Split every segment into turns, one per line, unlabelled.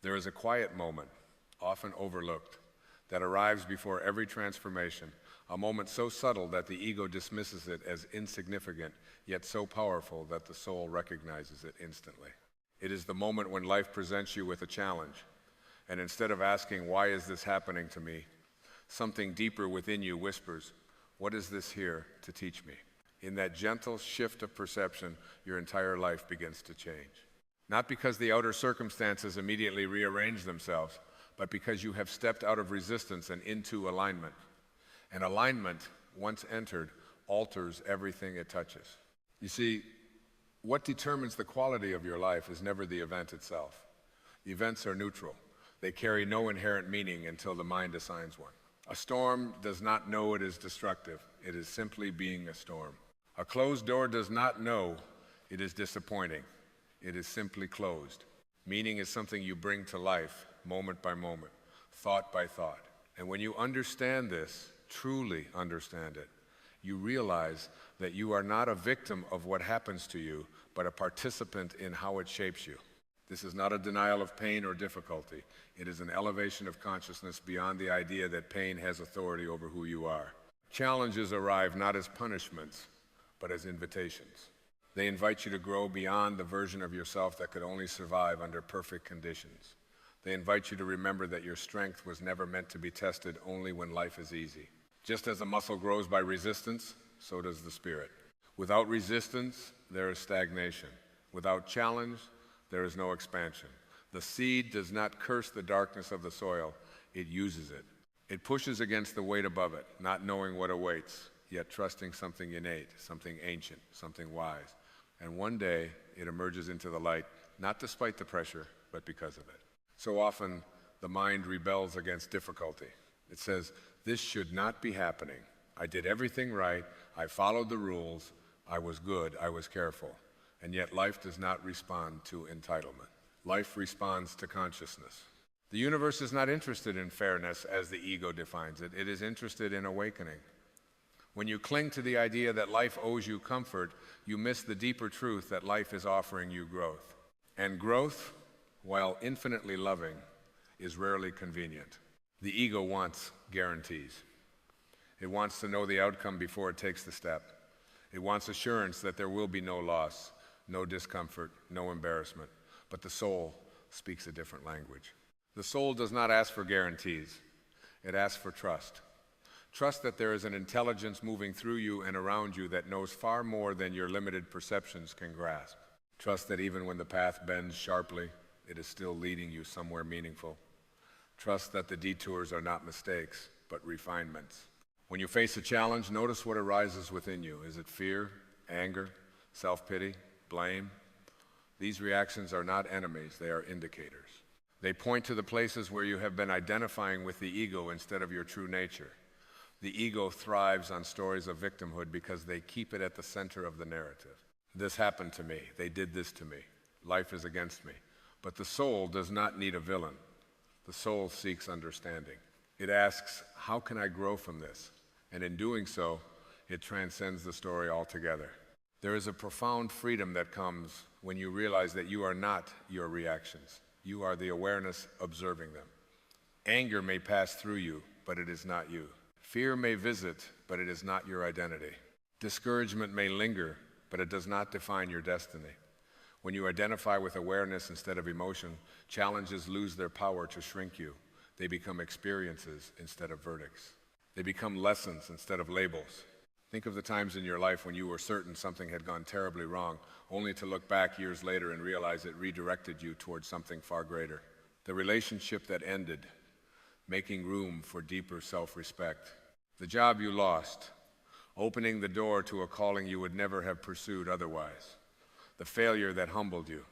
There is a quiet moment, often overlooked, that arrives before every transformation, a moment so subtle that the ego dismisses it as insignificant, yet so powerful that the soul recognizes it instantly. It is the moment when life presents you with a challenge, and instead of asking, "Why is this happening to me?" something deeper within you whispers, "What is this here to teach me?" In that gentle shift of perception, your entire life begins to change. Not because the outer circumstances immediately rearrange themselves, but because you have stepped out of resistance and into alignment. And alignment, once entered, alters everything it touches. You see, what determines the quality of your life is never the event itself. The events are neutral. They carry no inherent meaning until the mind assigns one. A storm does not know it is destructive. It is simply being a storm. A closed door does not know it is disappointing. It is simply closed. Meaning is something you bring to life, moment by moment, thought by thought. And when you understand this, truly understand it, you realize that you are not a victim of what happens to you, but a participant in how it shapes you. This is not a denial of pain or difficulty. It is an elevation of consciousness beyond the idea that pain has authority over who you are. Challenges arrive not as punishments, but as invitations. They invite you to grow beyond the version of yourself that could only survive under perfect conditions. They invite you to remember that your strength was never meant to be tested only when life is easy. Just as a muscle grows by resistance, so does the spirit. Without resistance, there is stagnation. Without challenge, there is no expansion. The seed does not curse the darkness of the soil, it uses it. It pushes against the weight above it, not knowing what awaits, yet trusting something innate, something ancient, something wise. And one day, it emerges into the light, not despite the pressure, but because of it. So often, the mind rebels against difficulty. It says, "This should not be happening. I did everything right. I followed the rules. I was good. I was careful." And yet life does not respond to entitlement. Life responds to consciousness. The universe is not interested in fairness as the ego defines it. It is interested in awakening. When you cling to the idea that life owes you comfort, you miss the deeper truth that life is offering you growth. And growth, while infinitely loving, is rarely convenient. The ego wants guarantees. It wants to know the outcome before it takes the step. It wants assurance that there will be no loss, no discomfort, no embarrassment. But the soul speaks a different language. The soul does not ask for guarantees. It asks for trust. Trust that there is an intelligence moving through you and around you that knows far more than your limited perceptions can grasp. Trust that even when the path bends sharply, it is still leading you somewhere meaningful. Trust that the detours are not mistakes, but refinements. When you face a challenge, notice what arises within you. Is it fear, anger, self-pity, blame? These reactions are not enemies, they are indicators. They point to the places where you have been identifying with the ego instead of your true nature. The ego thrives on stories of victimhood because they keep it at the center of the narrative. This happened to me. They did this to me. Life is against me. But the soul does not need a villain. The soul seeks understanding. It asks, how can I grow from this? And in doing so, it transcends the story altogether. There is a profound freedom that comes when you realize that you are not your reactions. You are the awareness observing them. Anger may pass through you, but it is not you. Fear may visit, but it is not your identity. Discouragement may linger, but it does not define your destiny. When you identify with awareness instead of emotion, challenges lose their power to shrink you. They become experiences instead of verdicts. They become lessons instead of labels. Think of the times in your life when you were certain something had gone terribly wrong, only to look back years later and realize it redirected you towards something far greater. The relationship that ended, making room for deeper self-respect. The job you lost, opening the door to a calling you would never have pursued otherwise. The failure that humbled you,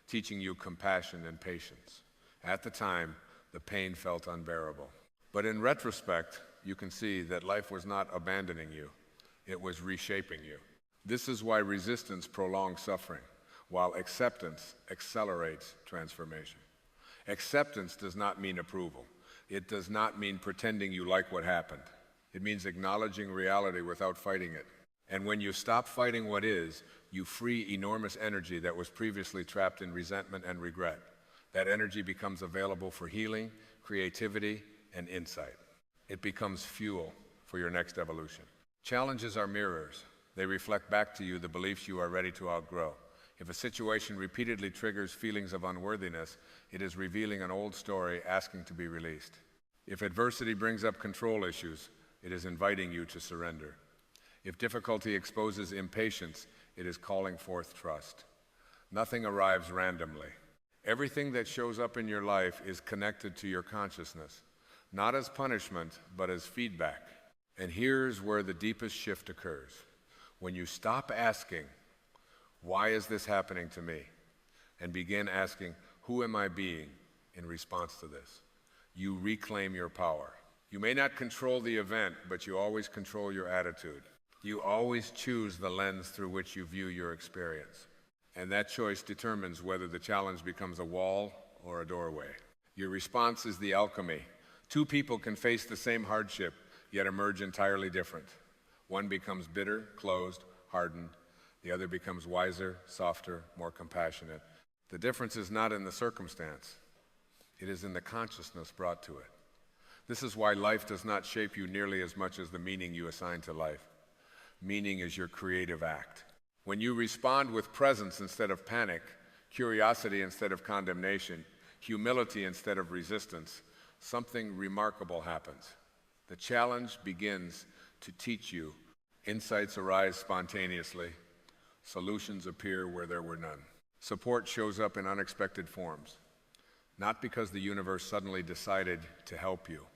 teaching you compassion and patience. At the time, the pain felt unbearable. But in retrospect, you can see that life was not abandoning you. It was reshaping you. This is why resistance prolongs suffering, while acceptance accelerates transformation. Acceptance does not mean approval. It does not mean pretending you like what happened. It means acknowledging reality without fighting it. And when you stop fighting what is, you free enormous energy that was previously trapped in resentment and regret. That energy becomes available for healing, creativity, and insight. It becomes fuel for your next evolution. Challenges are mirrors. They reflect back to you the beliefs you are ready to outgrow. If a situation repeatedly triggers feelings of unworthiness, it is revealing an old story asking to be released. If adversity brings up control issues, it is inviting you to surrender. If difficulty exposes impatience, it is calling forth trust. Nothing arrives randomly. Everything that shows up in your life is connected to your consciousness, not as punishment, but as feedback. And here's where the deepest shift occurs. When you stop asking, why is this happening to me? And begin asking, who am I being in response to this? You reclaim your power. You may not control the event, but you always control your attitude. You always choose the lens through which you view your experience. And that choice determines whether the challenge becomes a wall or a doorway. Your response is the alchemy. Two people can face the same hardship, yet emerge entirely different. One becomes bitter, closed, hardened. The other becomes wiser, softer, more compassionate. The difference is not in the circumstance. It is in the consciousness brought to it. This is why life does not shape you nearly as much as the meaning you assign to life. Meaning is your creative act. When you respond with presence instead of panic, curiosity instead of condemnation, humility instead of resistance, something remarkable happens. The challenge begins to teach you. Insights arise spontaneously. Solutions appear where there were none. Support shows up in unexpected forms, not because the universe suddenly decided to help you,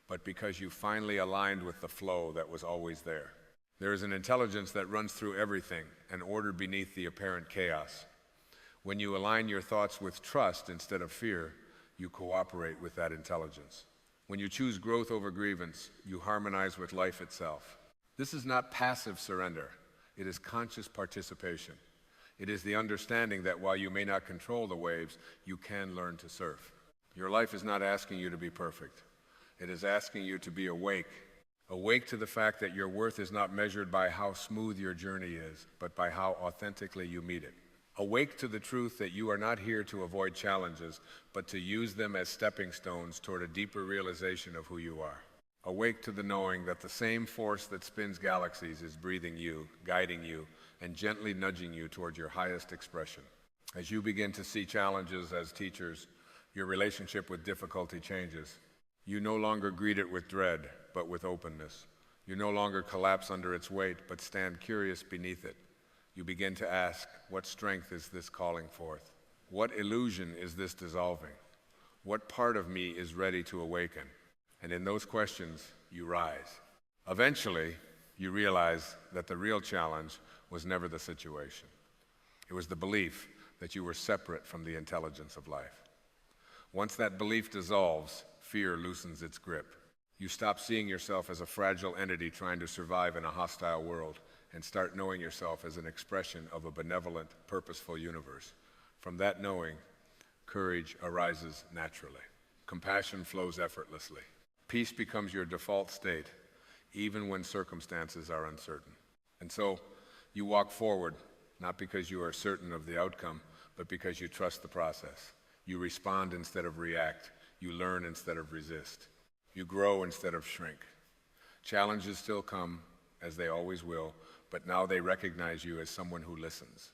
but because you finally aligned with the flow that was always there. There is an intelligence that runs through everything, an order beneath the apparent chaos. When you align your thoughts with trust instead of fear, you cooperate with that intelligence. When you choose growth over grievance, you harmonize with life itself. This is not passive surrender. It is conscious participation. It is the understanding that while you may not control the waves, you can learn to surf. Your life is not asking you to be perfect. It is asking you to be awake. Awake to the fact that your worth is not measured by how smooth your journey is, but by how authentically you meet it. Awake to the truth that you are not here to avoid challenges, but to use them as stepping stones toward a deeper realization of who you are. Awake to the knowing that the same force that spins galaxies is breathing you, guiding you, and gently nudging you toward your highest expression. As you begin to see challenges as teachers, your relationship with difficulty changes. You no longer greet it with dread, but with openness. You no longer collapse under its weight, but stand curious beneath it. You begin to ask, what strength is this calling forth? What illusion is this dissolving? What part of me is ready to awaken? And in those questions, you rise. Eventually, you realize that the real challenge was never the situation. It was the belief that you were separate from the intelligence of life. Once that belief dissolves, fear loosens its grip. You stop seeing yourself as a fragile entity trying to survive in a hostile world and start knowing yourself as an expression of a benevolent, purposeful universe. From that knowing, courage arises naturally. Compassion flows effortlessly. Peace becomes your default state, even when circumstances are uncertain. And so, you walk forward, not because you are certain of the outcome, but because you trust the process. You respond instead of react. You learn instead of resist. You grow instead of shrink. Challenges still come, as they always will, but now they recognize you as someone who listens,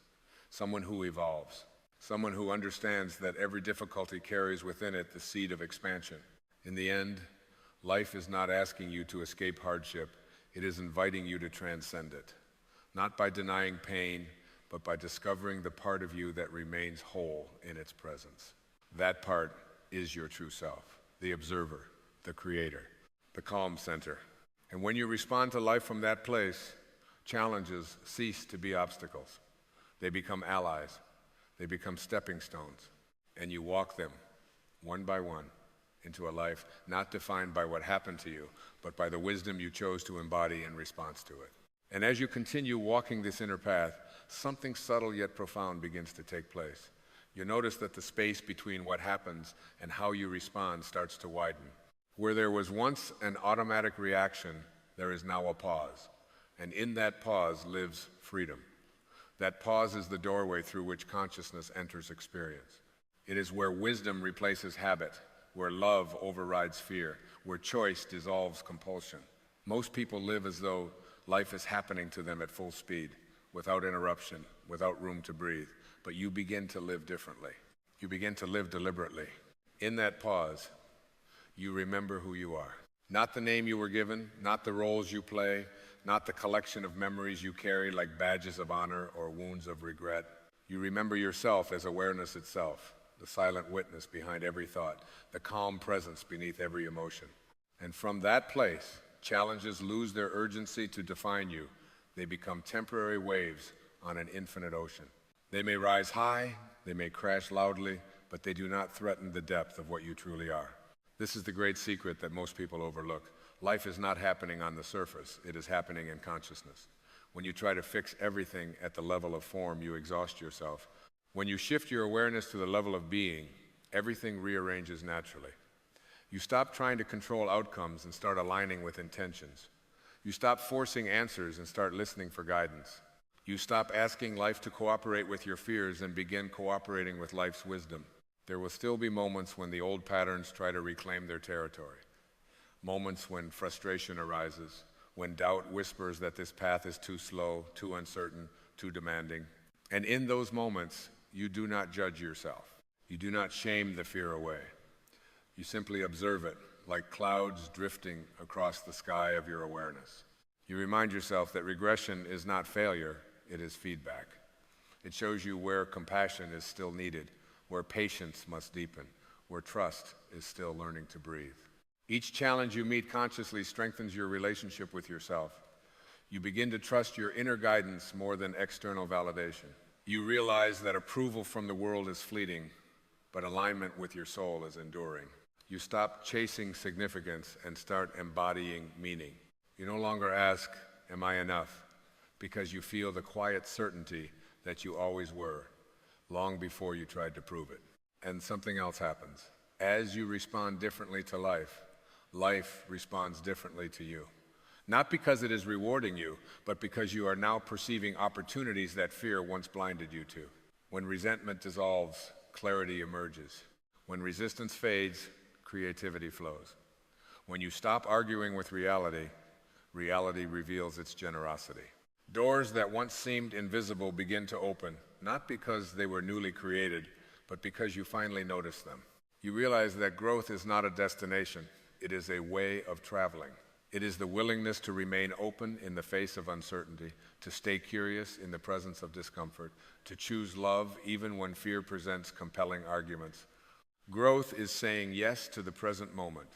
someone who evolves, someone who understands that every difficulty carries within it the seed of expansion. In the end, life is not asking you to escape hardship. It is inviting you to transcend it, not by denying pain, but by discovering the part of you that remains whole in its presence. That part is your true self, the observer, the creator, the calm center. And when you respond to life from that place, challenges cease to be obstacles. They become allies. They become stepping stones. And you walk them, one by one, into a life not defined by what happened to you, but by the wisdom you chose to embody in response to it. And as you continue walking this inner path, something subtle yet profound begins to take place. You notice that the space between what happens and how you respond starts to widen. Where there was once an automatic reaction, there is now a pause. And in that pause lives freedom. That pause is the doorway through which consciousness enters experience. It is where wisdom replaces habit, where love overrides fear, where choice dissolves compulsion. Most people live as though life is happening to them at full speed, without interruption, without room to breathe. But you begin to live differently. You begin to live deliberately. In that pause, you remember who you are. Not the name you were given, not the roles you play, not the collection of memories you carry like badges of honor or wounds of regret. You remember yourself as awareness itself, the silent witness behind every thought, the calm presence beneath every emotion. And from that place, challenges lose their urgency to define you. They become temporary waves on an infinite ocean. They may rise high, they may crash loudly, but they do not threaten the depth of what you truly are. This is the great secret that most people overlook. Life is not happening on the surface, it is happening in consciousness. When you try to fix everything at the level of form, you exhaust yourself. When you shift your awareness to the level of being, everything rearranges naturally. You stop trying to control outcomes and start aligning with intentions. You stop forcing answers and start listening for guidance. You stop asking life to cooperate with your fears and begin cooperating with life's wisdom. There will still be moments when the old patterns try to reclaim their territory. Moments when frustration arises, when doubt whispers that this path is too slow, too uncertain, too demanding. And in those moments, you do not judge yourself. You do not shame the fear away. You simply observe it, like clouds drifting across the sky of your awareness. You remind yourself that regression is not failure, it is feedback. It shows you where compassion is still needed, where patience must deepen, where trust is still learning to breathe. Each challenge you meet consciously strengthens your relationship with yourself. You begin to trust your inner guidance more than external validation. You realize that approval from the world is fleeting, but alignment with your soul is enduring. You stop chasing significance and start embodying meaning. You no longer ask, "Am I enough?" because you feel the quiet certainty that you always were, long before you tried to prove it. And something else happens. As you respond differently to life, life responds differently to you. Not because it is rewarding you, but because you are now perceiving opportunities that fear once blinded you to. When resentment dissolves, clarity emerges. When resistance fades, creativity flows. When you stop arguing with reality, reality reveals its generosity. Doors that once seemed invisible begin to open, not because they were newly created, but because you finally noticed them. You realize that growth is not a destination, it is a way of traveling. It is the willingness to remain open in the face of uncertainty, to stay curious in the presence of discomfort, to choose love even when fear presents compelling arguments. Growth is saying yes to the present moment,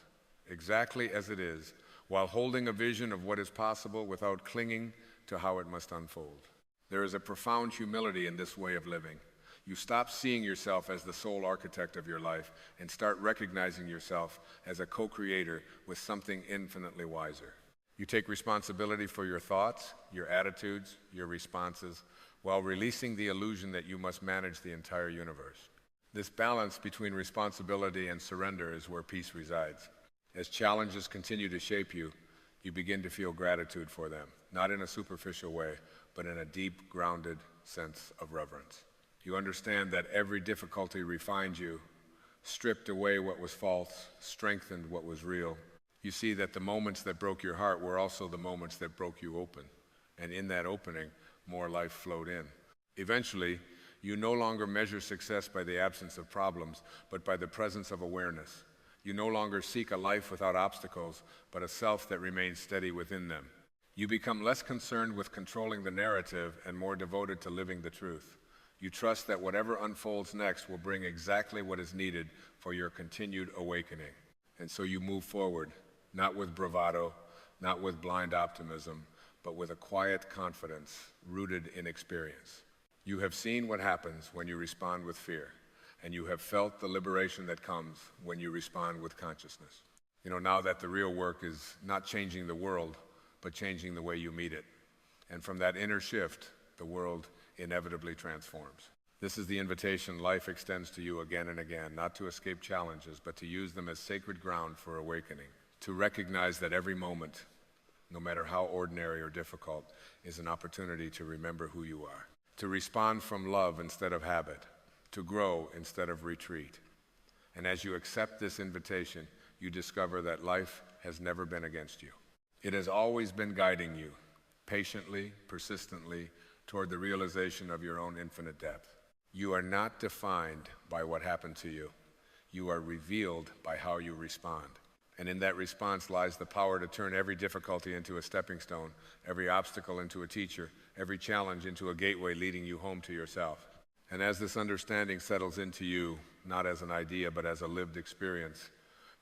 exactly as it is, while holding a vision of what is possible without clinging to how it must unfold. There is a profound humility in this way of living. You stop seeing yourself as the sole architect of your life and start recognizing yourself as a co-creator with something infinitely wiser. You take responsibility for your thoughts, your attitudes, your responses, while releasing the illusion that you must manage the entire universe. This balance between responsibility and surrender is where peace resides. As challenges continue to shape you, you begin to feel gratitude for them, not in a superficial way, but in a deep, grounded sense of reverence. You understand that every difficulty refined you, stripped away what was false, strengthened what was real. You see that the moments that broke your heart were also the moments that broke you open, and in that opening, more life flowed in. Eventually, you no longer measure success by the absence of problems, but by the presence of awareness. You no longer seek a life without obstacles, but a self that remains steady within them. You become less concerned with controlling the narrative and more devoted to living the truth. You trust that whatever unfolds next will bring exactly what is needed for your continued awakening. And so you move forward, not with bravado, not with blind optimism, but with a quiet confidence rooted in experience. You have seen what happens when you respond with fear, and you have felt the liberation that comes when you respond with consciousness. You know, now that the real work is not changing the world, but changing the way you meet it. And from that inner shift, the world inevitably transforms. This is the invitation life extends to you again and again, not to escape challenges, but to use them as sacred ground for awakening, to recognize that every moment, no matter how ordinary or difficult, is an opportunity to remember who you are, to respond from love instead of habit, to grow instead of retreat. And as you accept this invitation, you discover that life has never been against you. It has always been guiding you, patiently, persistently, toward the realization of your own infinite depth. You are not defined by what happened to you. You are revealed by how you respond. And in that response lies the power to turn every difficulty into a stepping stone, every obstacle into a teacher, every challenge into a gateway leading you home to yourself. And as this understanding settles into you, not as an idea but as a lived experience,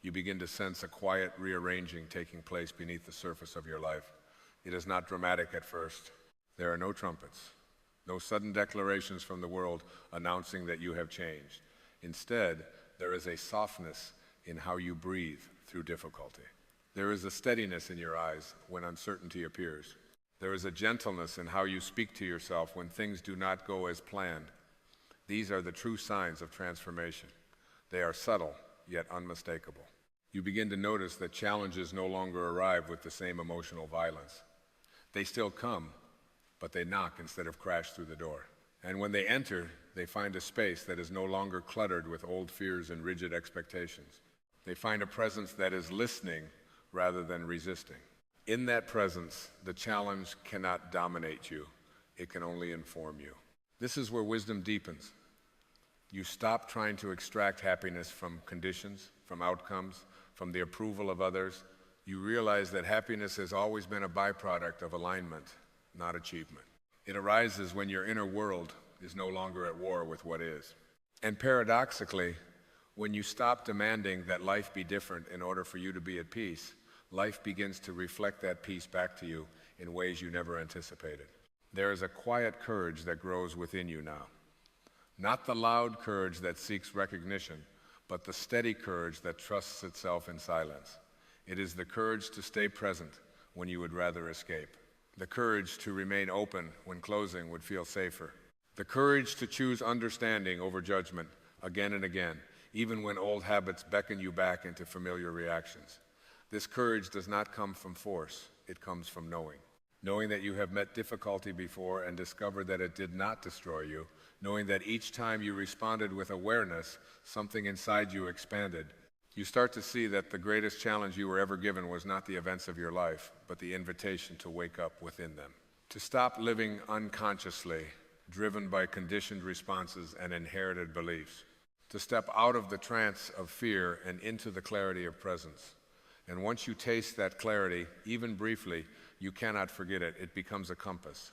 you begin to sense a quiet rearranging taking place beneath the surface of your life. It is not dramatic at first. There are no trumpets, no sudden declarations from the world announcing that you have changed. Instead, there is a softness in how you breathe through difficulty. There is a steadiness in your eyes when uncertainty appears. There is a gentleness in how you speak to yourself when things do not go as planned. These are the true signs of transformation. They are subtle, yet unmistakable. You begin to notice that challenges no longer arrive with the same emotional violence. They still come, but they knock instead of crash through the door. And when they enter, they find a space that is no longer cluttered with old fears and rigid expectations. They find a presence that is listening rather than resisting. In that presence, the challenge cannot dominate you. It can only inform you. This is where wisdom deepens. You stop trying to extract happiness from conditions, from outcomes, from the approval of others. You realize that happiness has always been a byproduct of alignment, not achievement. It arises when your inner world is no longer at war with what is. And paradoxically, when you stop demanding that life be different in order for you to be at peace, life begins to reflect that peace back to you in ways you never anticipated. There is a quiet courage that grows within you now. Not the loud courage that seeks recognition, but the steady courage that trusts itself in silence. It is the courage to stay present when you would rather escape. The courage to remain open when closing would feel safer. The courage to choose understanding over judgment again and again, even when old habits beckon you back into familiar reactions. This courage does not come from force, it comes from knowing. Knowing that you have met difficulty before and discovered that it did not destroy you, knowing that each time you responded with awareness, something inside you expanded. You start to see that the greatest challenge you were ever given was not the events of your life, but the invitation to wake up within them. To stop living unconsciously, driven by conditioned responses and inherited beliefs. To step out of the trance of fear and into the clarity of presence. And once you taste that clarity, even briefly, you cannot forget it. It becomes a compass.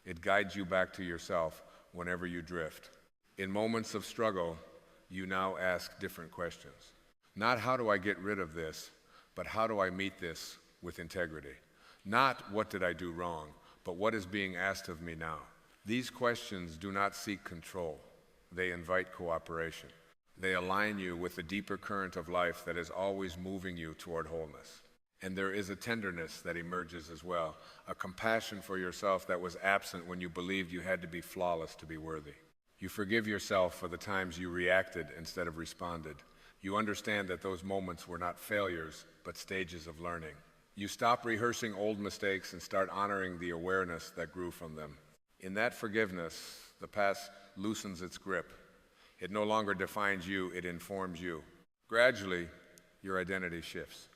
It guides you back to yourself whenever you drift. In moments of struggle, you now ask different questions. Not how do I get rid of this, but how do I meet this with integrity? Not what did I do wrong, but what is being asked of me now? These questions do not seek control. They invite cooperation. They align you with the deeper current of life that is always moving you toward wholeness. And there is a tenderness that emerges as well, a compassion for yourself that was absent when you believed you had to be flawless to be worthy. You forgive yourself for the times you reacted instead of responded. You understand that those moments were not failures, but stages of learning. You stop rehearsing old mistakes and start honoring the awareness that grew from them. In that forgiveness, the past loosens its grip. It no longer defines you, it informs you. Gradually, your identity shifts.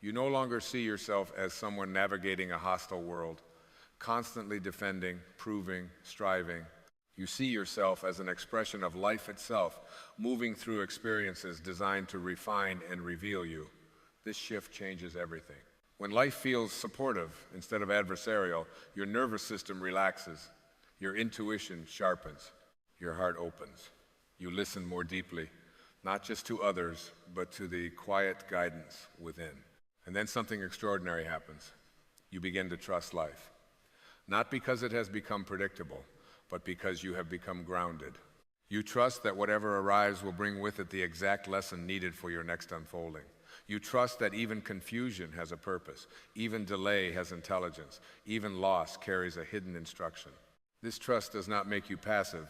You no longer see yourself as someone navigating a hostile world, constantly defending, proving, striving. You see yourself as an expression of life itself, moving through experiences designed to refine and reveal you. This shift changes everything. When life feels supportive instead of adversarial, your nervous system relaxes, your intuition sharpens, your heart opens. You listen more deeply, not just to others, but to the quiet guidance within. And then something extraordinary happens. You begin to trust life. Not because it has become predictable, but because you have become grounded. You trust that whatever arrives will bring with it the exact lesson needed for your next unfolding. You trust that even confusion has a purpose, even delay has intelligence, even loss carries a hidden instruction. This trust does not make you passive,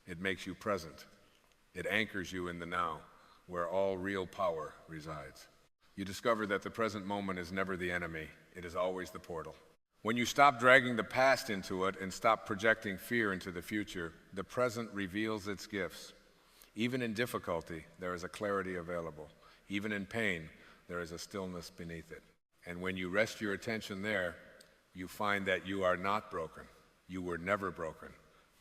it makes you present. It anchors you in the now, where all real power resides. You discover that the present moment is never the enemy, it is always the portal. When you stop dragging the past into it and stop projecting fear into the future, the present reveals its gifts. Even in difficulty, there is a clarity available. Even in pain, there is a stillness beneath it. And when you rest your attention there, you find that you are not broken. You were never broken.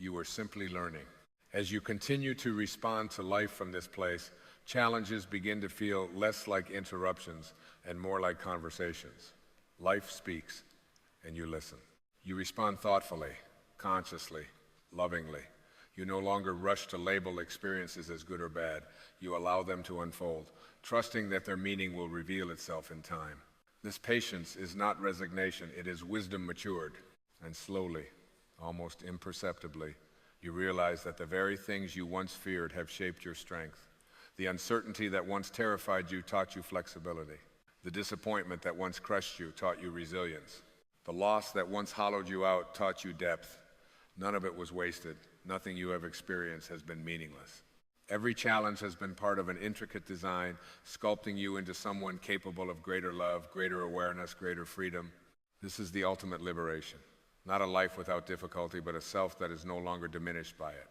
You were simply learning. As you continue to respond to life from this place, challenges begin to feel less like interruptions and more like conversations. Life speaks, and you listen. You respond thoughtfully, consciously, lovingly. You no longer rush to label experiences as good or bad. You allow them to unfold, trusting that their meaning will reveal itself in time. This patience is not resignation, it is wisdom matured. And slowly, almost imperceptibly, you realize that the very things you once feared have shaped your strength. The uncertainty that once terrified you taught you flexibility. The disappointment that once crushed you taught you resilience. The loss that once hollowed you out taught you depth. None of it was wasted. Nothing you have experienced has been meaningless. Every challenge has been part of an intricate design, sculpting you into someone capable of greater love, greater awareness, greater freedom. This is the ultimate liberation. Not a life without difficulty, but a self that is no longer diminished by it.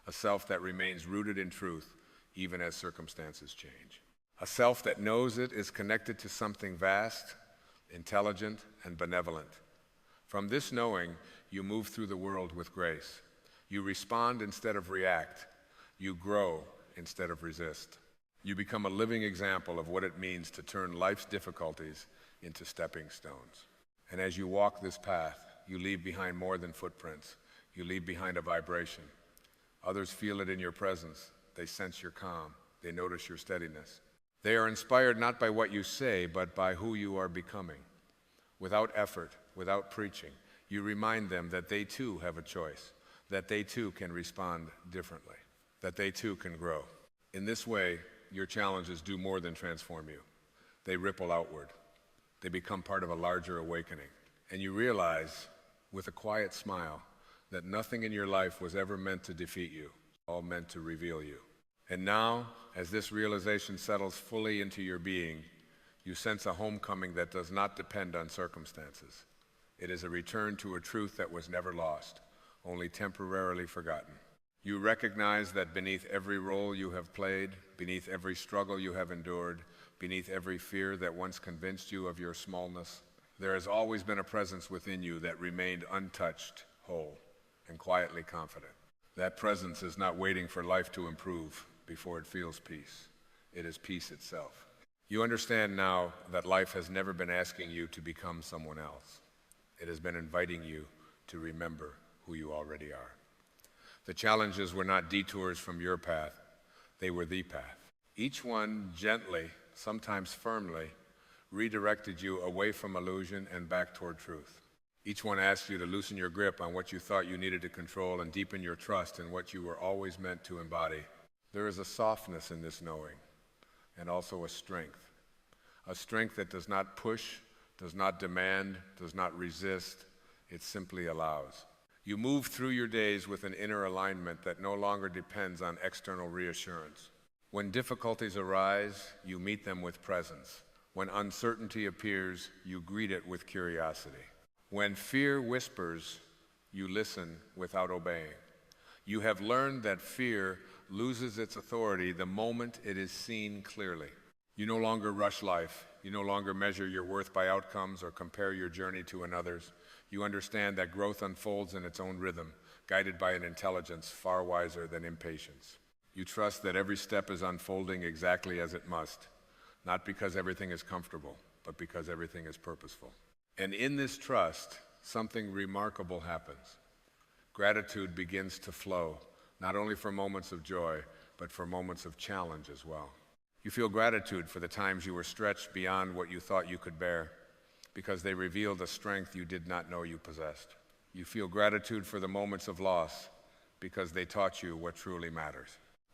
A self that remains rooted in truth, even as circumstances change. A self that knows it is connected to something vast, intelligent, and benevolent. From this knowing, you move through the world with grace. You respond instead of react. You grow instead of resist. You become a living example of what it means to turn life's difficulties into stepping stones. And as you walk this path, you leave behind more than footprints. You leave behind a vibration. Others feel it in your presence. They sense your calm. They notice your steadiness. They are inspired not by what you say, but by who you are becoming. Without effort, without preaching, you remind them that they too have a choice, that they too can respond differently, that they too can grow. In this way, your challenges do more than transform you. They ripple outward. They become part of a larger awakening. And you realize, with a quiet smile, that nothing in your life was ever meant to defeat you, all meant to reveal you. And now, as this realization settles fully into your being, you sense a homecoming that does not depend on circumstances. It is a return to a truth that was never lost, only temporarily forgotten. You recognize that beneath every role you have played, beneath every struggle you have endured, beneath every fear that once convinced you of your smallness, there has always been a presence within you that remained untouched, whole, and quietly confident. That presence is not waiting for life to improve before it feels peace. It is peace itself. You understand now that life has never been asking you to become someone else. It has been inviting you to remember who you already are. The challenges were not detours from your path. They were the path. Each one gently, sometimes firmly, redirected you away from illusion and back toward truth. Each one asked you to loosen your grip on what you thought you needed to control and deepen your trust in what you were always meant to embody. There is a softness in this knowing, and also a strength that does not push, does not demand, does not resist, it simply allows. You move through your days with an inner alignment that no longer depends on external reassurance. When difficulties arise, you meet them with presence. When uncertainty appears, you greet it with curiosity. When fear whispers, you listen without obeying. You have learned that fear loses its authority the moment it is seen clearly. You no longer rush life. You no longer measure your worth by outcomes or compare your journey to another's. You understand that growth unfolds in its own rhythm, guided by an intelligence far wiser than impatience. You trust that every step is unfolding exactly as it must, not because everything is comfortable, but because everything is purposeful. And in this trust, something remarkable happens. Gratitude begins to flow, not only for moments of joy, but for moments of challenge as well. You feel gratitude for the times you were stretched beyond what you thought you could bear, because they revealed a strength you did not know you possessed. You feel gratitude for the moments of loss, because they taught you what truly matters.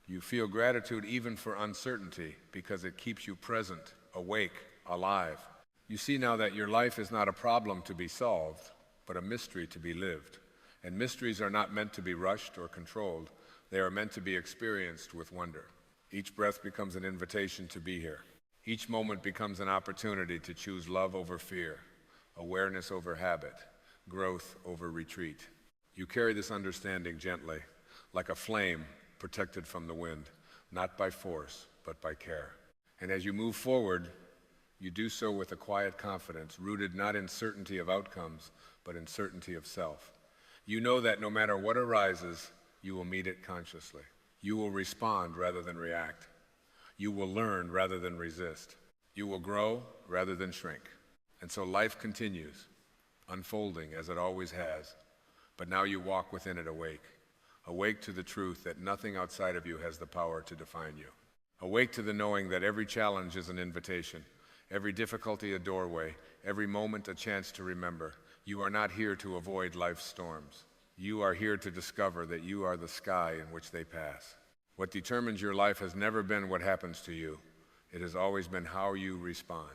You feel gratitude even for uncertainty, because it keeps you present, awake, alive. You see now that your life is not a problem to be solved, but a mystery to be lived. And mysteries are not meant to be rushed or controlled. They are meant to be experienced with wonder. Each breath becomes an invitation to be here. Each moment becomes an opportunity to choose love over fear, awareness over habit, growth over retreat. You carry this understanding gently, like a flame protected from the wind, not by force, but by care. And as you move forward, you do so with a quiet confidence, rooted not in certainty of outcomes, but in certainty of self. You know that no matter what arises, you will meet it consciously. You will respond rather than react. You will learn rather than resist. You will grow rather than shrink. And so life continues, unfolding as it always has. But now you walk within it awake to the truth that nothing outside of you has the power to define you. Awake to the knowing that every challenge is an invitation, every difficulty a doorway, every moment a chance to remember. You are not here to avoid life's storms. You are here to discover that you are the sky in which they pass. What determines your life has never been what happens to you. It has always been how you respond.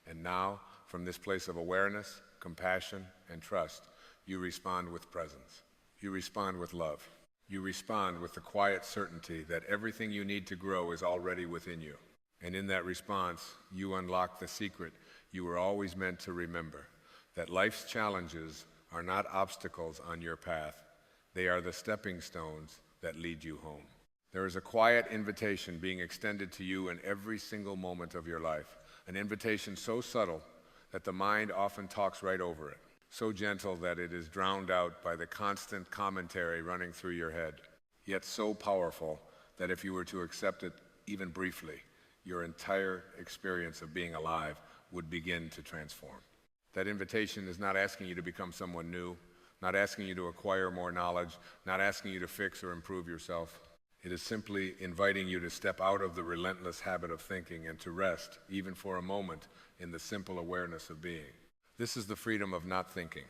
And now, from this place of awareness, compassion, and trust, you respond with presence. You respond with love. You respond with the quiet certainty that everything you need to grow is already within you. And in that response, you unlock the secret you were always meant to remember, that life's challenges are not obstacles on your path. They are the stepping stones that lead you home. There is a quiet invitation being extended to you in every single moment of your life, an invitation so subtle that the mind often talks right over it, so gentle that it is drowned out by the constant commentary running through your head, yet so powerful that if you were to accept it even briefly, your entire experience of being alive would begin to transform. That invitation is not asking you to become someone new, not asking you to acquire more knowledge, not asking you to fix or improve yourself. It is simply inviting you to step out of the relentless habit of thinking and to rest, even for a moment, in the simple awareness of being. This is the freedom of not thinking,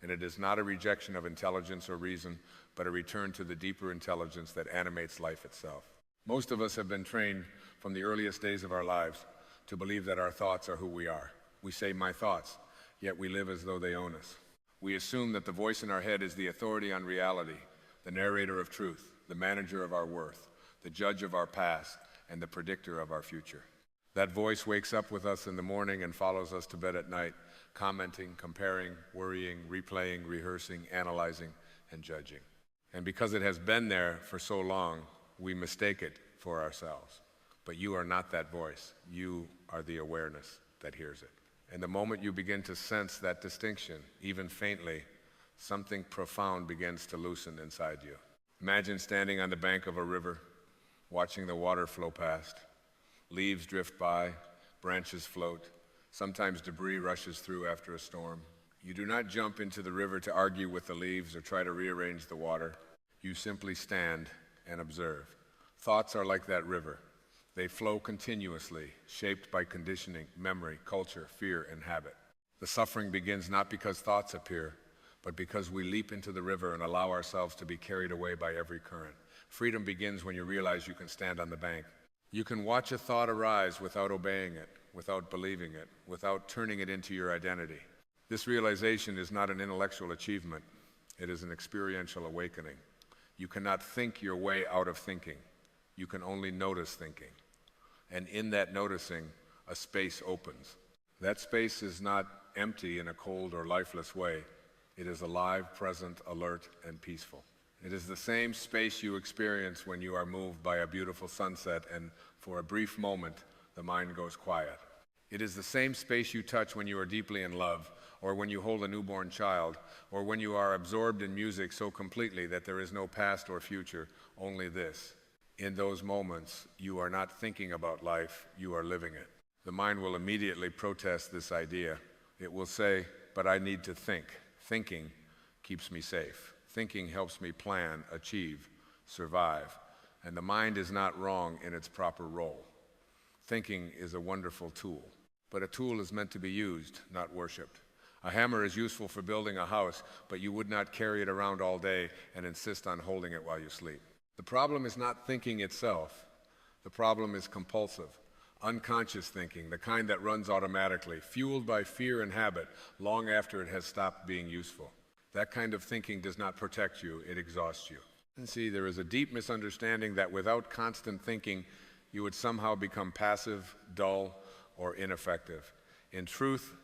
and it is not a rejection of intelligence or reason, but a return to the deeper intelligence that animates life itself. Most of us have been trained from the earliest days of our lives to believe that our thoughts are who we are. We say, "my thoughts," yet we live as though they own us. We assume that the voice in our head is the authority on reality, the narrator of truth, the manager of our worth, the judge of our past, and the predictor of our future. That voice wakes up with us in the morning and follows us to bed at night, commenting, comparing, worrying, replaying, rehearsing, analyzing, and judging. And because it has been there for so long, we mistake it for ourselves. But you are not that voice. You are the awareness that hears it. And the moment you begin to sense that distinction, even faintly, something profound begins to loosen inside you. Imagine standing on the bank of a river, watching the water flow past. Leaves drift by, branches float. Sometimes debris rushes through after a storm. You do not jump into the river to argue with the leaves or try to rearrange the water. You simply stand and observe. Thoughts are like that river. They flow continuously, shaped by conditioning, memory, culture, fear, and habit. The suffering begins not because thoughts appear, but because we leap into the river and allow ourselves to be carried away by every current. Freedom begins when you realize you can stand on the bank. You can watch a thought arise without obeying it, without believing it, without turning it into your identity. This realization is not an intellectual achievement. It is an experiential awakening. You cannot think your way out of thinking. You can only notice thinking. And in that noticing, a space opens. That space is not empty in a cold or lifeless way. It is alive, present, alert, and peaceful. It is the same space you experience when you are moved by a beautiful sunset and for a brief moment, the mind goes quiet. It is the same space you touch when you are deeply in love, or when you hold a newborn child, or when you are absorbed in music so completely that there is no past or future, only this. In those moments, you are not thinking about life, you are living it. The mind will immediately protest this idea. It will say, "But I need to think. Thinking keeps me safe. Thinking helps me plan, achieve, survive." And the mind is not wrong in its proper role. Thinking is a wonderful tool, but a tool is meant to be used, not worshipped. A hammer is useful for building a house, but you would not carry it around all day and insist on holding it while you sleep. The problem is not thinking itself. The problem is compulsive, unconscious thinking, the kind that runs automatically, fueled by fear and habit long after it has stopped being useful. That kind of thinking does not protect you, it exhausts you. And see, there is a deep misunderstanding that without constant thinking, you would somehow become passive, dull, or ineffective. In truth,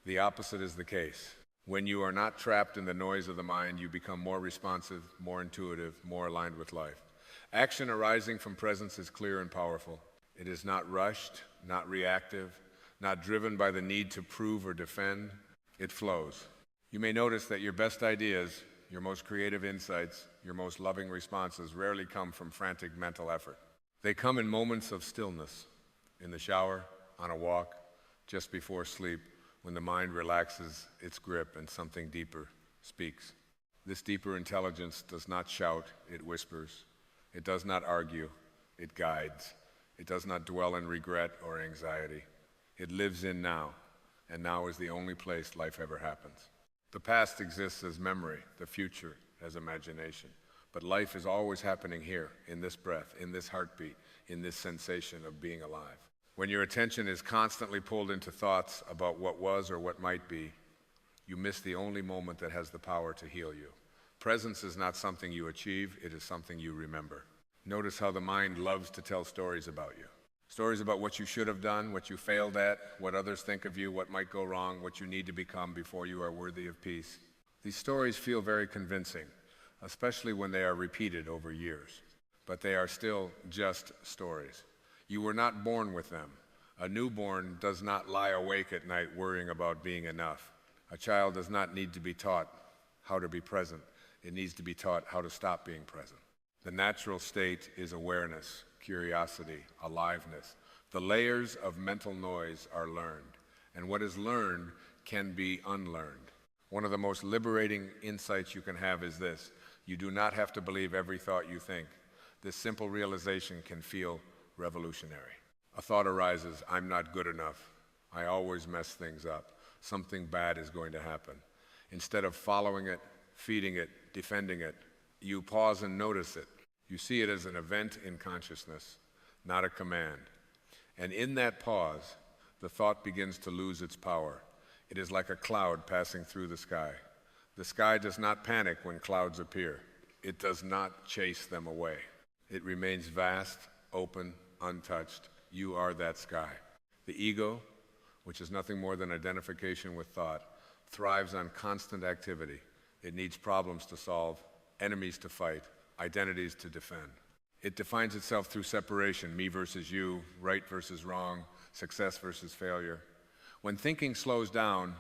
the opposite is the case. When you are not trapped in the noise of the mind, you become more responsive, more intuitive, more aligned with life. Action arising from presence is clear and powerful. It is not rushed, not reactive, not driven by the need to prove or defend. It flows. You may notice that your best ideas, your most creative insights, your most loving responses rarely come from frantic mental effort. They come in moments of stillness, in the shower, on a walk, just before sleep, when the mind relaxes its grip and something deeper speaks. This deeper intelligence does not shout, it whispers. It does not argue, it guides. It does not dwell in regret or anxiety. It lives in now, and now is the only place life ever happens. The past exists as memory, the future as imagination. But life is always happening here, in this breath, in this heartbeat, in this sensation of being alive. When your attention is constantly pulled into thoughts about what was or what might be, you miss the only moment that has the power to heal you. Presence is not something you achieve, it is something you remember. Notice how the mind loves to tell stories about you. Stories about what you should have done, what you failed at, what others think of you, what might go wrong, what you need to become before you are worthy of peace. These stories feel very convincing, especially when they are repeated over years. But they are still just stories. You were not born with them. A newborn does not lie awake at night worrying about being enough. A child does not need to be taught how to be present. It needs to be taught how to stop being present. The natural state is awareness, curiosity, aliveness. The layers of mental noise are learned, and what is learned can be unlearned. One of the most liberating insights you can have is this: you do not have to believe every thought you think. This simple realization can feel revolutionary. A thought arises, I'm not good enough. I always mess things up. Something bad is going to happen. Instead of following it, feeding it, defending it, you pause and notice it. You see it as an event in consciousness, not a command. And in that pause, the thought begins to lose its power. It is like a cloud passing through the sky. The sky does not panic when clouds appear. It does not chase them away. It remains vast, open, untouched. You are that sky. The ego, which is nothing more than identification with thought, thrives on constant activity. It needs problems to solve, enemies to fight, identities to defend. It defines itself through separation, me versus you, right versus wrong, success versus failure. When thinking slows down,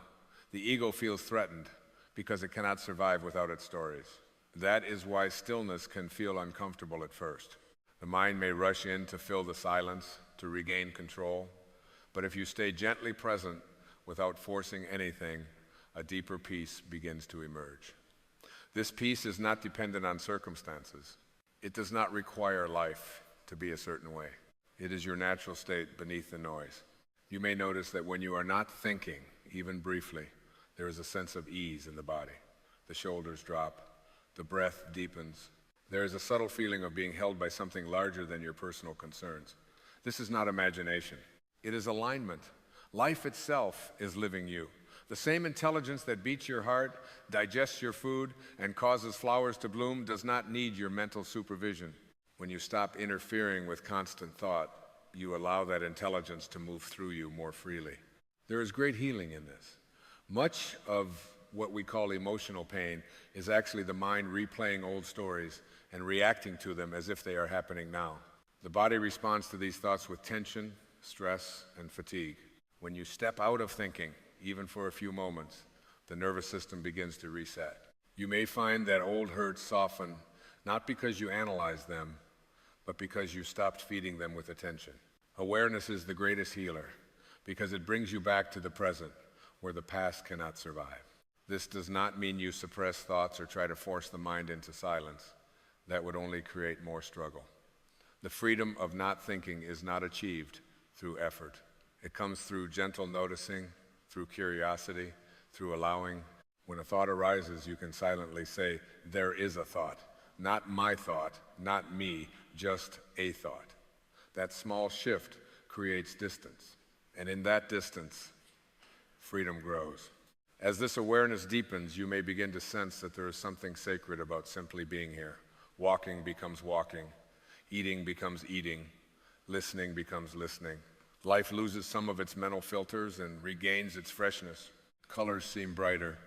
the ego feels threatened because it cannot survive without its stories. That is why stillness can feel uncomfortable at first. The mind may rush in to fill the silence, to regain control, but if you stay gently present without forcing anything, a deeper peace begins to emerge. This peace is not dependent on circumstances. It does not require life to be a certain way. It is your natural state beneath the noise. You may notice that when you are not thinking, even briefly, there is a sense of ease in the body. The shoulders drop, the breath deepens. There is a subtle feeling of being held by something larger than your personal concerns. This is not imagination. It is alignment. Life itself is living you. The same intelligence that beats your heart, digests your food, and causes flowers to bloom does not need your mental supervision. When you stop interfering with constant thought, you allow that intelligence to move through you more freely. There is great healing in this. Much of what we call emotional pain is actually the mind replaying old stories and reacting to them as if they are happening now. The body responds to these thoughts with tension, stress, and fatigue. When you step out of thinking, even for a few moments, the nervous system begins to reset. You may find that old hurts soften, not because you analyze them, but because you stopped feeding them with attention. Awareness is the greatest healer because it brings you back to the present, where the past cannot survive. This does not mean you suppress thoughts or try to force the mind into silence. That would only create more struggle. The freedom of not thinking is not achieved through effort. It comes through gentle noticing, through curiosity, through allowing. When a thought arises, you can silently say, there is a thought. Not my thought, not me, just a thought. That small shift creates distance. And in that distance, freedom grows. As this awareness deepens, you may begin to sense that there is something sacred about simply being here. Walking becomes walking. Eating becomes eating. Listening becomes listening. Life loses some of its mental filters and regains its freshness. Colors seem brighter.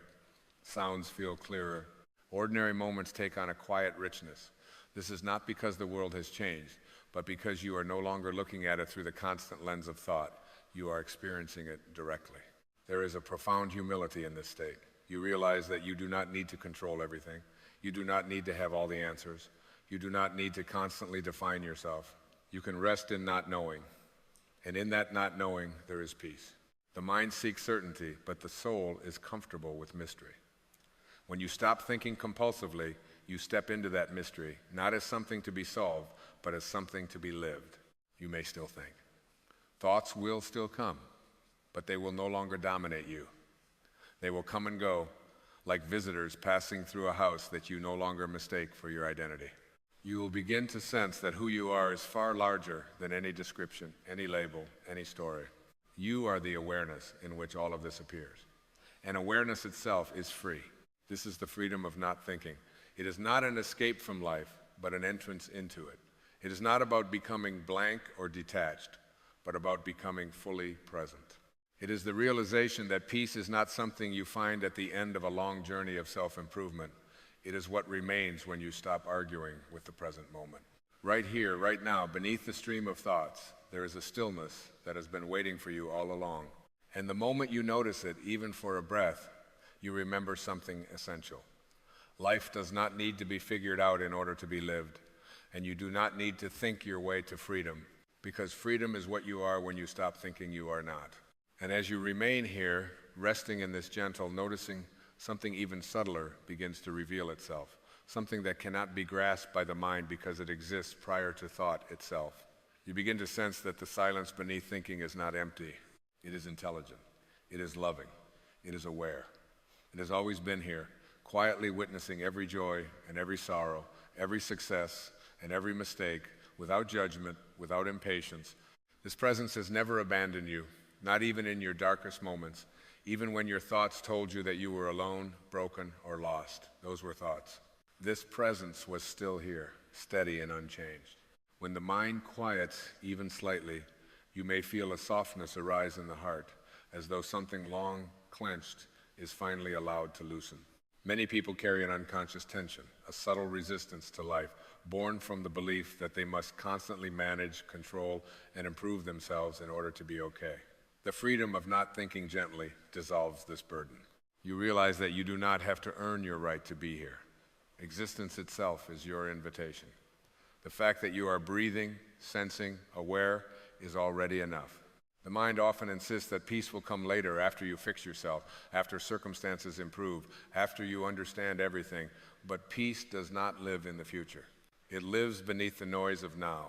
Sounds feel clearer. Ordinary moments take on a quiet richness. This is not because the world has changed, but because you are no longer looking at it through the constant lens of thought. You are experiencing it directly. There is a profound humility in this state. You realize that you do not need to control everything. You do not need to have all the answers. You do not need to constantly define yourself. You can rest in not knowing. And in that not knowing, there is peace. The mind seeks certainty, but the soul is comfortable with mystery. When you stop thinking compulsively, you step into that mystery, not as something to be solved, but as something to be lived. You may still think. Thoughts will still come, but they will no longer dominate you. They will come and go, like visitors passing through a house that you no longer mistake for your identity. You will begin to sense that who you are is far larger than any description, any label, any story. You are the awareness in which all of this appears. And awareness itself is free. This is the freedom of not thinking. It is not an escape from life, but an entrance into it. It is not about becoming blank or detached, but about becoming fully present. It is the realization that peace is not something you find at the end of a long journey of self-improvement. It is what remains when you stop arguing with the present moment. Right here, right now, beneath the stream of thoughts, there is a stillness that has been waiting for you all along. And the moment you notice it, even for a breath, you remember something essential. Life does not need to be figured out in order to be lived, and you do not need to think your way to freedom, because freedom is what you are when you stop thinking you are not. And as you remain here, resting in this gentle, noticing something even subtler begins to reveal itself, something that cannot be grasped by the mind because it exists prior to thought itself. You begin to sense that the silence beneath thinking is not empty. It is intelligent. It is loving. It is aware. It has always been here, quietly witnessing every joy and every sorrow, every success and every mistake, without judgment, without impatience. This presence has never abandoned you, not even in your darkest moments, even when your thoughts told you that you were alone, broken, or lost. Those were thoughts. This presence was still here, steady and unchanged. When the mind quiets even slightly, you may feel a softness arise in the heart, as though something long clenched is finally allowed to loosen. Many people carry an unconscious tension, a subtle resistance to life, born from the belief that they must constantly manage, control, and improve themselves in order to be okay. The freedom of not thinking gently dissolves this burden. You realize that you do not have to earn your right to be here. Existence itself is your invitation. The fact that you are breathing, sensing, aware is already enough. The mind often insists that peace will come later, after you fix yourself, after circumstances improve, after you understand everything. But peace does not live in the future. It lives beneath the noise of now,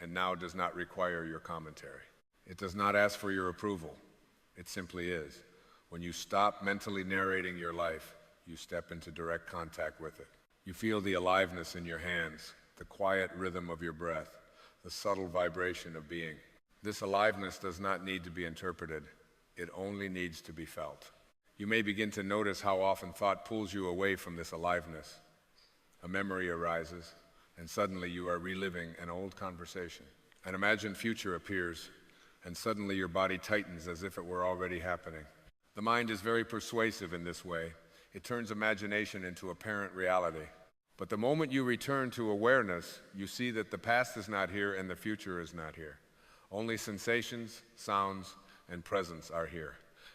and now does not require your commentary. It does not ask for your approval. It simply is. When you stop mentally narrating your life, you step into direct contact with it. You feel the aliveness in your hands, the quiet rhythm of your breath, the subtle vibration of being. This aliveness does not need to be interpreted. It only needs to be felt. You may begin to notice how often thought pulls you away from this aliveness. A memory arises, and suddenly you are reliving an old conversation. An imagined future appears, and suddenly your body tightens as if it were already happening. The mind is very persuasive in this way. It turns imagination into apparent reality. But the moment you return to awareness, you see that the past is not here and the future is not here. Only sensations, sounds, and presence are here.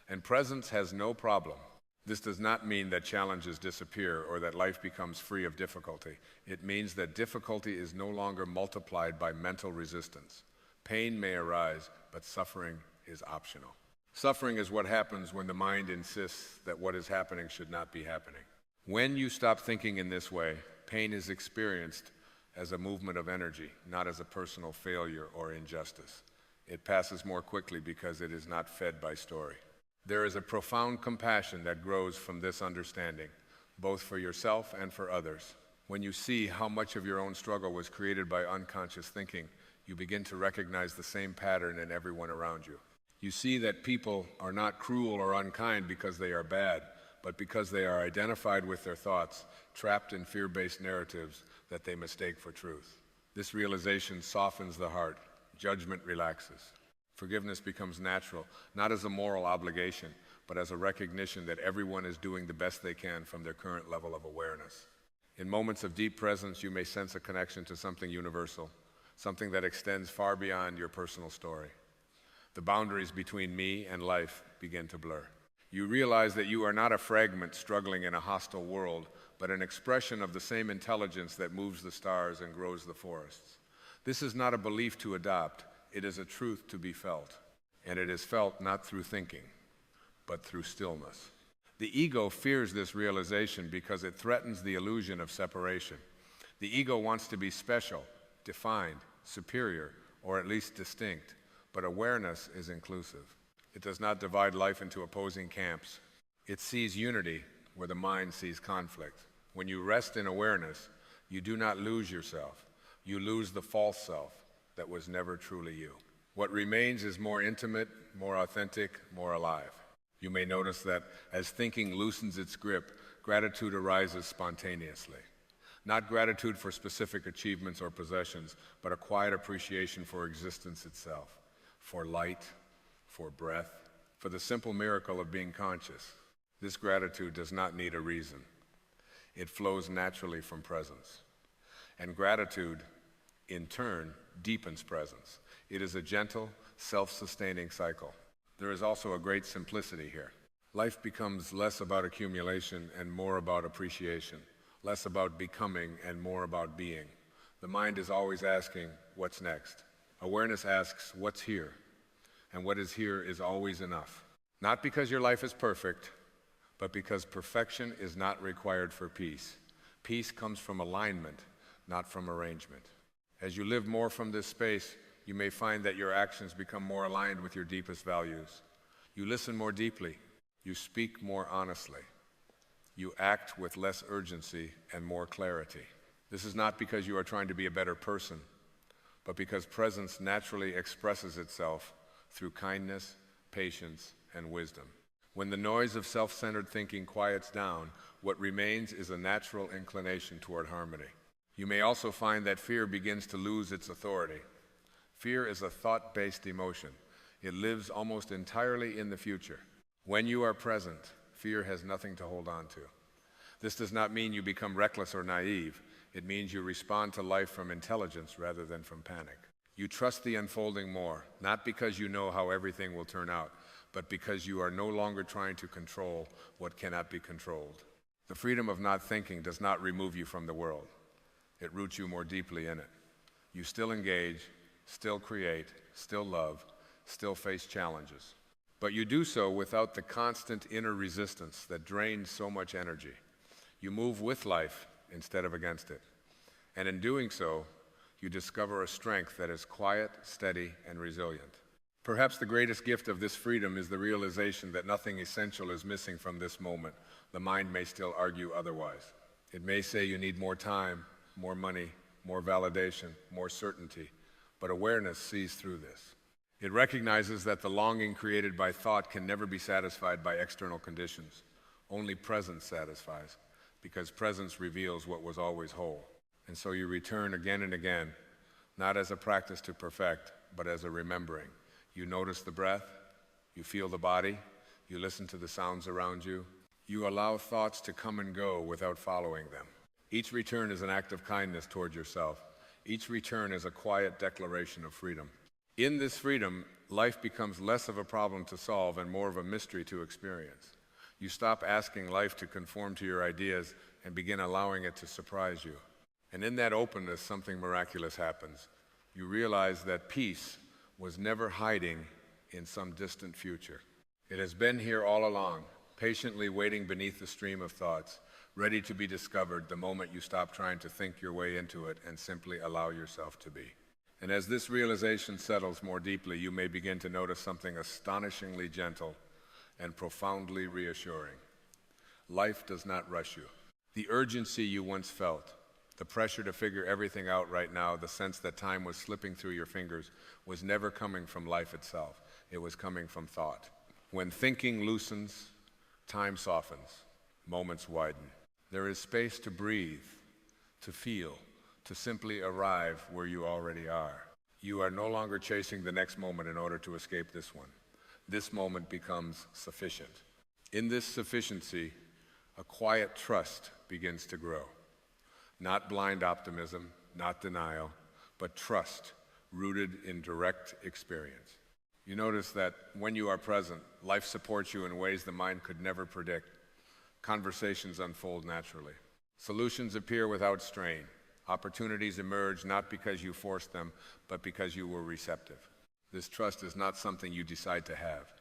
And presence has no problem. This does not mean that challenges disappear or that life becomes free of difficulty. It means that difficulty is no longer multiplied by mental resistance. Pain may arise, but suffering is optional. Suffering is what happens when the mind insists that what is happening should not be happening. When you stop thinking in this way, pain is experienced as a movement of energy, not as a personal failure or injustice. It passes more quickly because it is not fed by story. There is a profound compassion that grows from this understanding, both for yourself and for others. When you see how much of your own struggle was created by unconscious thinking, you begin to recognize the same pattern in everyone around you. You see that people are not cruel or unkind because they are bad, but because they are identified with their thoughts, trapped in fear-based narratives that they mistake for truth. This realization softens the heart. Judgment relaxes. Forgiveness becomes natural, not as a moral obligation, but as a recognition that everyone is doing the best they can from their current level of awareness. In moments of deep presence, you may sense a connection to something universal, something that extends far beyond your personal story. The boundaries between me and life begin to blur. You realize that you are not a fragment struggling in a hostile world, but an expression of the same intelligence that moves the stars and grows the forests. This is not a belief to adopt, it is a truth to be felt. And it is felt not through thinking, but through stillness. The ego fears this realization because it threatens the illusion of separation. The ego wants to be special, defined, superior, or at least distinct, but awareness is inclusive. It does not divide life into opposing camps. It sees unity where the mind sees conflict. When you rest in awareness, you do not lose yourself. You lose the false self that was never truly you. What remains is more intimate, more authentic, more alive. You may notice that as thinking loosens its grip, gratitude arises spontaneously. Not gratitude for specific achievements or possessions, but a quiet appreciation for existence itself, for light, for breath, for the simple miracle of being conscious. This gratitude does not need a reason. It flows naturally from presence. And gratitude, in turn, deepens presence. It is a gentle, self-sustaining cycle. There is also a great simplicity here. Life becomes less about accumulation and more about appreciation, less about becoming and more about being. The mind is always asking, what's next? Awareness asks, what's here? And what is here is always enough. Not because your life is perfect, but because perfection is not required for peace. Peace comes from alignment, not from arrangement. As you live more from this space, you may find that your actions become more aligned with your deepest values. You listen more deeply. You speak more honestly. You act with less urgency and more clarity. This is not because you are trying to be a better person, but because presence naturally expresses itself through kindness, patience, and wisdom. When the noise of self-centered thinking quiets down, what remains is a natural inclination toward harmony. You may also find that fear begins to lose its authority. Fear is a thought-based emotion. It lives almost entirely in the future. When you are present, fear has nothing to hold on to. This does not mean you become reckless or naive. It means you respond to life from intelligence rather than from panic. You trust the unfolding more, not because you know how everything will turn out, but because you are no longer trying to control what cannot be controlled. The freedom of not thinking does not remove you from the world. It roots you more deeply in it. You still engage, still create, still love, still face challenges. But you do so without the constant inner resistance that drains so much energy. You move with life instead of against it. And in doing so, you discover a strength that is quiet, steady, and resilient. Perhaps the greatest gift of this freedom is the realization that nothing essential is missing from this moment. The mind may still argue otherwise. It may say you need more time, more money, more validation, more certainty, but awareness sees through this. It recognizes that the longing created by thought can never be satisfied by external conditions. Only presence satisfies, because presence reveals what was always whole. And so you return again and again, not as a practice to perfect, but as a remembering. You notice the breath, you feel the body, you listen to the sounds around you. You allow thoughts to come and go without following them. Each return is an act of kindness toward yourself. Each return is a quiet declaration of freedom. In this freedom, life becomes less of a problem to solve and more of a mystery to experience. You stop asking life to conform to your ideas and begin allowing it to surprise you. And in that openness, something miraculous happens. You realize that peace was never hiding in some distant future. It has been here all along, patiently waiting beneath the stream of thoughts, ready to be discovered the moment you stop trying to think your way into it and simply allow yourself to be. And as this realization settles more deeply, you may begin to notice something astonishingly gentle and profoundly reassuring. Life does not rush you. The urgency you once felt, the pressure to figure everything out right now, the sense that time was slipping through your fingers, was never coming from life itself. It was coming from thought. When thinking loosens, time softens, moments widen. There is space to breathe, to feel, to simply arrive where you already are. You are no longer chasing the next moment in order to escape this one. This moment becomes sufficient. In this sufficiency, a quiet trust begins to grow. Not blind optimism, not denial, but trust rooted in direct experience. You notice that when you are present, life supports you in ways the mind could never predict. Conversations unfold naturally. Solutions appear without strain. Opportunities emerge not because you forced them, but because you were receptive. This trust is not something you decide to have.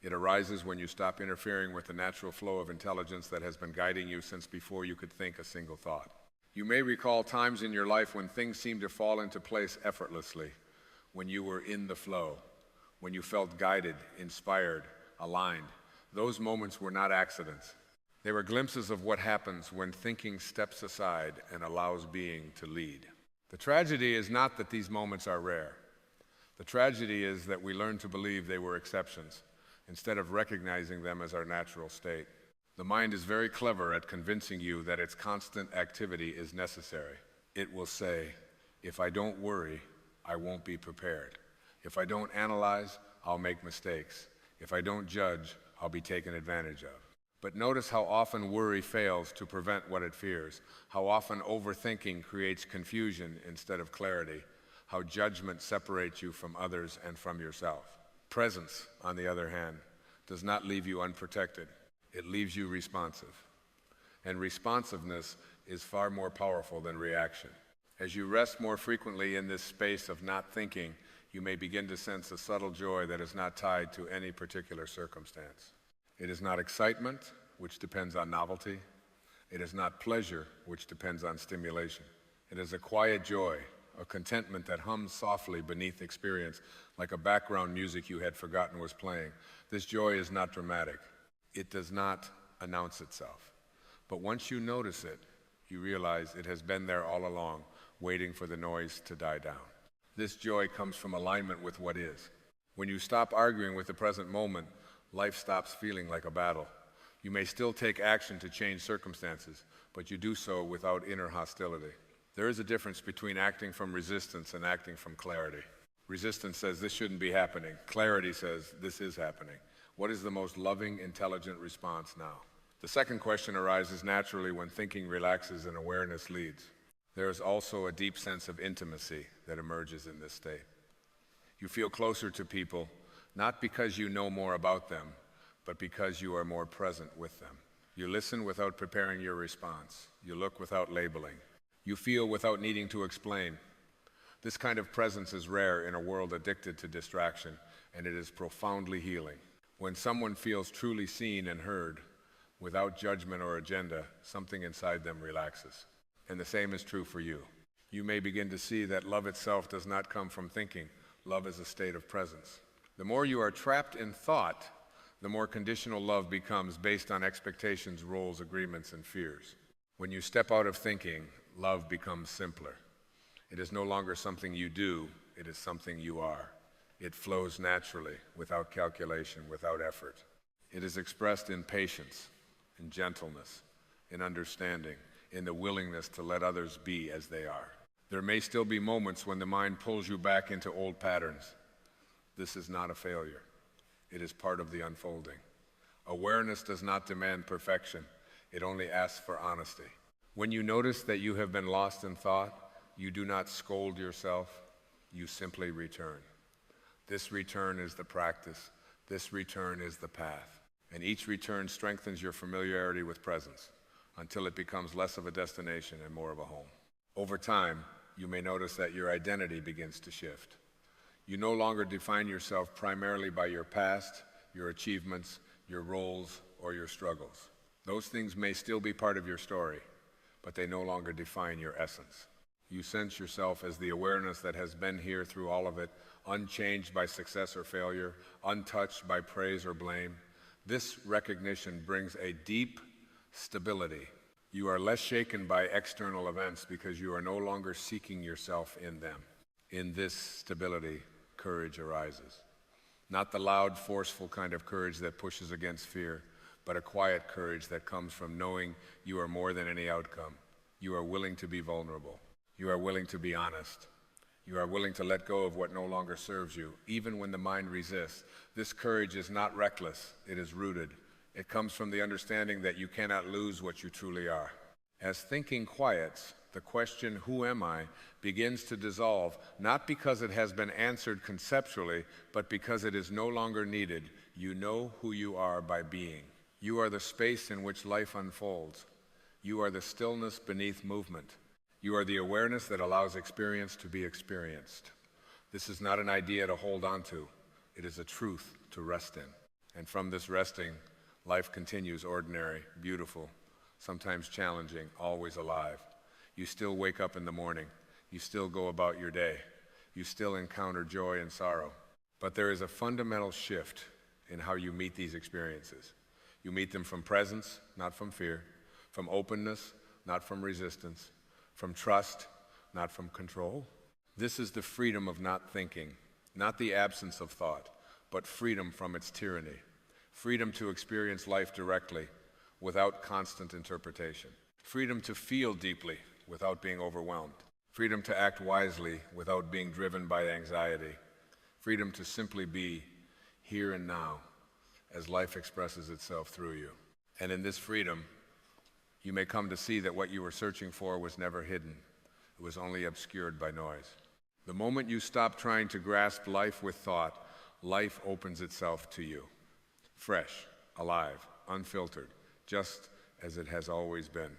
It arises when you stop interfering with the natural flow of intelligence that has been guiding you since before you could think a single thought. You may recall times in your life when things seemed to fall into place effortlessly, when you were in the flow, when you felt guided, inspired, aligned. Those moments were not accidents. They were glimpses of what happens when thinking steps aside and allows being to lead. The tragedy is not that these moments are rare. The tragedy is that we learn to believe they were exceptions instead of recognizing them as our natural state. The mind is very clever at convincing you that its constant activity is necessary. It will say, if I don't worry, I won't be prepared. If I don't analyze, I'll make mistakes. If I don't judge, I'll be taken advantage of. But notice how often worry fails to prevent what it fears, how often overthinking creates confusion instead of clarity, how judgment separates you from others and from yourself. Presence, on the other hand, does not leave you unprotected. It leaves you responsive. And responsiveness is far more powerful than reaction. As you rest more frequently in this space of not thinking, you may begin to sense a subtle joy that is not tied to any particular circumstance. It is not excitement, which depends on novelty. It is not pleasure, which depends on stimulation. It is a quiet joy, a contentment that hums softly beneath experience, like a background music you had forgotten was playing. This joy is not dramatic. It does not announce itself. But once you notice it, you realize it has been there all along, waiting for the noise to die down. This joy comes from alignment with what is. When you stop arguing with the present moment, life stops feeling like a battle. You may still take action to change circumstances, but you do so without inner hostility. There is a difference between acting from resistance and acting from clarity. Resistance says this shouldn't be happening. Clarity says this is happening. What is the most loving, intelligent response now? The second question arises naturally when thinking relaxes and awareness leads. There is also a deep sense of intimacy that emerges in this state. You feel closer to people, not because you know more about them, but because you are more present with them. You listen without preparing your response. You look without labeling. You feel without needing to explain. This kind of presence is rare in a world addicted to distraction, and it is profoundly healing. When someone feels truly seen and heard, without judgment or agenda, something inside them relaxes. And the same is true for you. You may begin to see that love itself does not come from thinking. Love is a state of presence. The more you are trapped in thought, the more conditional love becomes based on expectations, roles, agreements, and fears. When you step out of thinking, love becomes simpler. It is no longer something you do, it is something you are. It flows naturally, without calculation, without effort. It is expressed in patience, in gentleness, in understanding, in the willingness to let others be as they are. There may still be moments when the mind pulls you back into old patterns. This is not a failure. It is part of the unfolding. Awareness does not demand perfection. It only asks for honesty. When you notice that you have been lost in thought, you do not scold yourself. You simply return. This return is the practice. This return is the path. And each return strengthens your familiarity with presence until it becomes less of a destination and more of a home. Over time, you may notice that your identity begins to shift. You no longer define yourself primarily by your past, your achievements, your roles, or your struggles. Those things may still be part of your story, but they no longer define your essence. You sense yourself as the awareness that has been here through all of it, unchanged by success or failure, untouched by praise or blame. This recognition brings a deep stability. You are less shaken by external events because you are no longer seeking yourself in them. In this stability, courage arises. Not the loud, forceful kind of courage that pushes against fear, but a quiet courage that comes from knowing you are more than any outcome. You are willing to be vulnerable. You are willing to be honest. You are willing to let go of what no longer serves you, even when the mind resists. This courage is not reckless, it is rooted. It comes from the understanding that you cannot lose what you truly are. As thinking quiets, the question, who am I, begins to dissolve, not because it has been answered conceptually, but because it is no longer needed. You know who you are by being. You are the space in which life unfolds. You are the stillness beneath movement. You are the awareness that allows experience to be experienced. This is not an idea to hold on to. It is a truth to rest in. And from this resting, life continues ordinary, beautiful, sometimes challenging, always alive. You still wake up in the morning. You still go about your day. You still encounter joy and sorrow. But there is a fundamental shift in how you meet these experiences. You meet them from presence, not from fear, from openness, not from resistance, from trust, not from control. This is the freedom of not thinking, not the absence of thought, but freedom from its tyranny. Freedom to experience life directly, without constant interpretation. Freedom to feel deeply, without being overwhelmed. Freedom to act wisely, without being driven by anxiety. Freedom to simply be here and now, as life expresses itself through you. And in this freedom, you may come to see that what you were searching for was never hidden. It was only obscured by noise. The moment you stop trying to grasp life with thought, life opens itself to you. Fresh, alive, unfiltered, just as it has always been.